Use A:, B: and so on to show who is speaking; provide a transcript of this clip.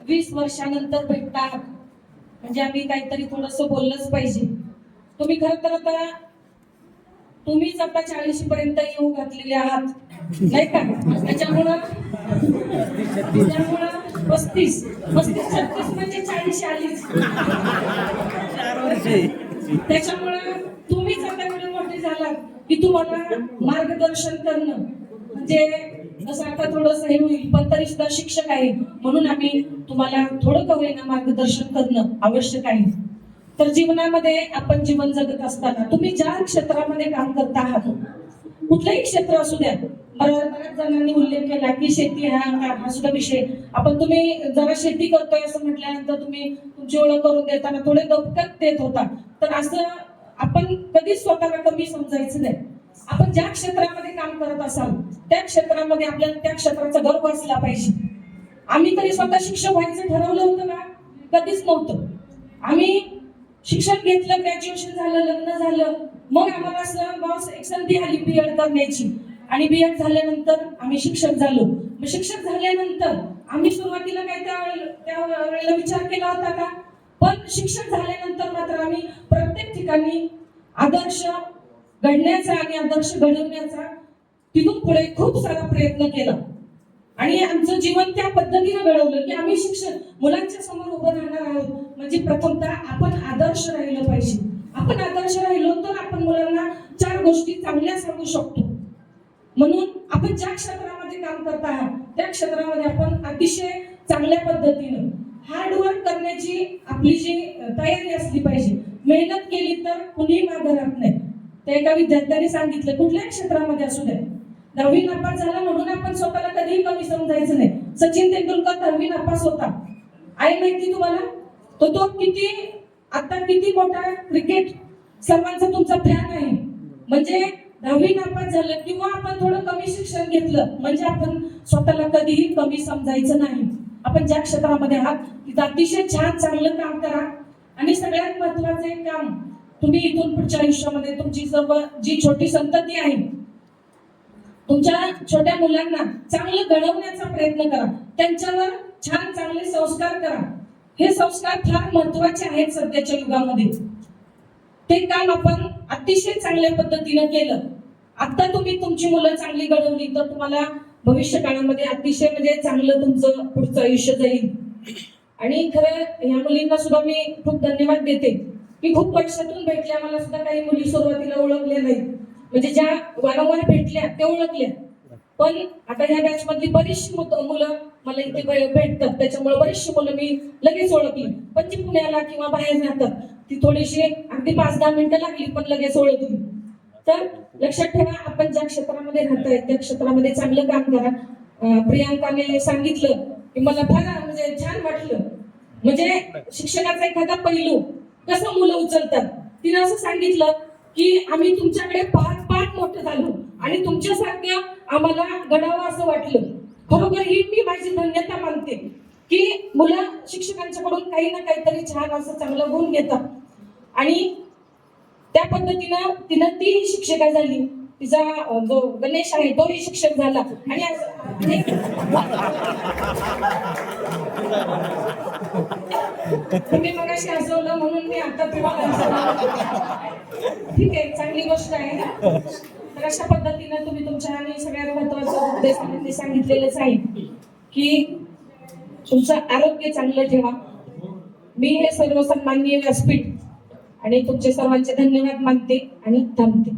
A: 20 वर्षानंतर भेटतात म्हणजे आम्ही काहीतरी थोडंसं बोललंच पाहिजे. तुम्ही खरं तर आता तुम्हीच आता 40 पर्यंत येऊ घातलेले आहात नाही का? त्याच्यामुळं 35 36 म्हणजे 40 आलीच. त्याच्यामुळं तुम्हीच आता एवढे मोठे झालात की तुम्हाला मार्गदर्शन करणं म्हणजे जसं आता थोडंसं हे होईल पण तरी सुद्धा शिक्षक आहे म्हणून आम्ही तुम्हाला थोडं का होईना मार्गदर्शन करणं आवश्यक आहे. तर जीवनामध्ये आपण जीवन जगत असताना तुम्ही ज्या क्षेत्रामध्ये काम करता आहात कुठलंही क्षेत्र असू द्या, बऱ्याच जणांनी उल्लेख केला की शेती हा सुद्धा विषय आपण तुम्ही जरा शेती करतोय असं म्हटल्यानंतर तुम्ही तुमची ओळख करून देताना थोडे दबकत देत होता. तर असं आपण कधीच स्वतःला कमी समजायचं नाही. आपण ज्या क्षेत्रामध्ये काम करत असाल त्या क्षेत्रामध्ये आपल्याला त्या क्षेत्राचा गर्व असला पाहिजे. आम्ही तरी स्वतः शिक्षक व्हायचं ठरवलं होतं का? कधीच नव्हतं. आम्ही शिक्षण घेतलं, ग्रॅज्युएशन झालं, लग्न झालं, मग आम्हाला असं बॉस एक संधी आली बीएड करण्याची आणि बीएड झाल्यानंतर आम्ही शिक्षक झालो. मग शिक्षक झाल्यानंतर आम्ही सुरुवातीला काय त्या वेळेला विचार केला होता का? पण शिक्षक झाल्यानंतर मात्र आम्ही प्रत्येक ठिकाणी आदर्श घडण्याचा आणि आदर्श घडवण्याचा तिथून पुढे खूप सारा प्रयत्न केला आणि आमचं जीवन त्या पद्धतीने घडवलं की आम्ही शिक्षण मुलांच्या समोर उभं राहणार आहोत म्हणजे प्रथमतः आपण आदर्श राहिलं पाहिजे. आपण आदर्श राहिलो तर आपण मुलांना 4 गोष्टी चांगल्या सांगू शकतो. म्हणून आपण ज्या क्षेत्रामध्ये काम करत आहात त्या क्षेत्रामध्ये आपण अतिशय चांगल्या पद्धतीनं हार्डवर्क करण्याची आपली जी तयारी असली पाहिजे. मेहनत केली तर कुणीही मागे राहत नाही. त्या एका विद्यार्थ्याने सांगितलं कुठल्याही क्षेत्रामध्ये असू द्या 10वी नापास झाला म्हणून आपण स्वतःला कधीही कमी समजायचं नाही. सचिन तेंडुलकर 10वी नापास होता, आहे माहिती तुम्हाला? तो किती मोठा क्रिकेट सर्वांचा तुमचा फॅन आहे. म्हणजे 10वी नापास झालं किंवा आपण थोडं कमी शिक्षण घेतलं म्हणजे आपण स्वतःला कधीही कमी समजायचं नाही. आपण ज्या क्षेत्रामध्ये आहात तिथं अतिशय छान चांगलं काम करा आणि सगळ्यात महत्वाचं एक काम तुम्ही इथून पुढच्या आयुष्यामध्ये तुमची सर्व जी छोटी संतती आहे तुमच्या छोट्या मुलांना चांगलं घडवण्याचा प्रयत्न करा. त्यांच्यावर छान चांगले संस्कार करा. हे संस्कार फार महत्वाचे आहेत सध्याच्या युगामध्ये. ते काम आपण अतिशय चांगल्या पद्धतीने केलं. आता तुम्ही तुमची मुलं चांगली घडवली तर तुम्हाला भविष्य काळामध्ये अतिशय म्हणजे चांगलं तुमचं पुढचं आयुष्य जाईल. आणि खरं ह्या मुलींना सुद्धा मी खूप धन्यवाद देते की खूप वर्षातून भेटल्या. मला सुद्धा काही मुली सुरुवातीला ओळखल्या नाहीत म्हणजे ज्या वारंवार भेटल्या त्या ओळखल्या. पण आता ह्या बॅच मधली बरीचशी मुलं मला इथे भेटतात त्याच्यामुळे बरीचशी मुलं मी लगेच ओळखली. पण जी पुण्याला किंवा बाहेर राहतात ती थोडीशी अगदी 5-10 मिनिटं लागली पण लगेच ओळखली. तर लक्षात ठेवा आपण ज्या क्षेत्रामध्ये राहताय त्या क्षेत्रामध्ये चांगलं काम करा. प्रियांकाने सांगितलं की मला फार म्हणजे छान वाटलं. म्हणजे शिक्षणाचा एखादा पैलू कसं मुलं उचलतात. तिने असं सांगितलं की आम्ही तुमच्याकडे पाहत मोठं झालो आणि तुमच्यासारखं आम्हाला घडावं असं वाटलं. खरोखर ही मी माझी धन्यता मानते की मुलं शिक्षकांच्याकडून काही ना काहीतरी छान असं चांगलं गुण घेतात आणि त्या पद्धतीनं तिनं ती शिक्षिका झाली. तिचा जो गणेश आहे तोही शिक्षक झाला आणि तुम्ही मगाशी हसवलं म्हणून मी आता तुम्हाला ठीक आहे चांगली गोष्ट आहे. तर अशा पद्धतीनं तुम्ही तुमच्या आणि सगळ्यात महत्वाचं उद्देशाने सांगितलेलंच आहे की तुमचं आरोग्य चांगलं ठेवा. मी हे सर्वसन्माननीय व्यासपीठ आणि तुमचे सर्वांचे धन्यवाद मानते आणि थांबते.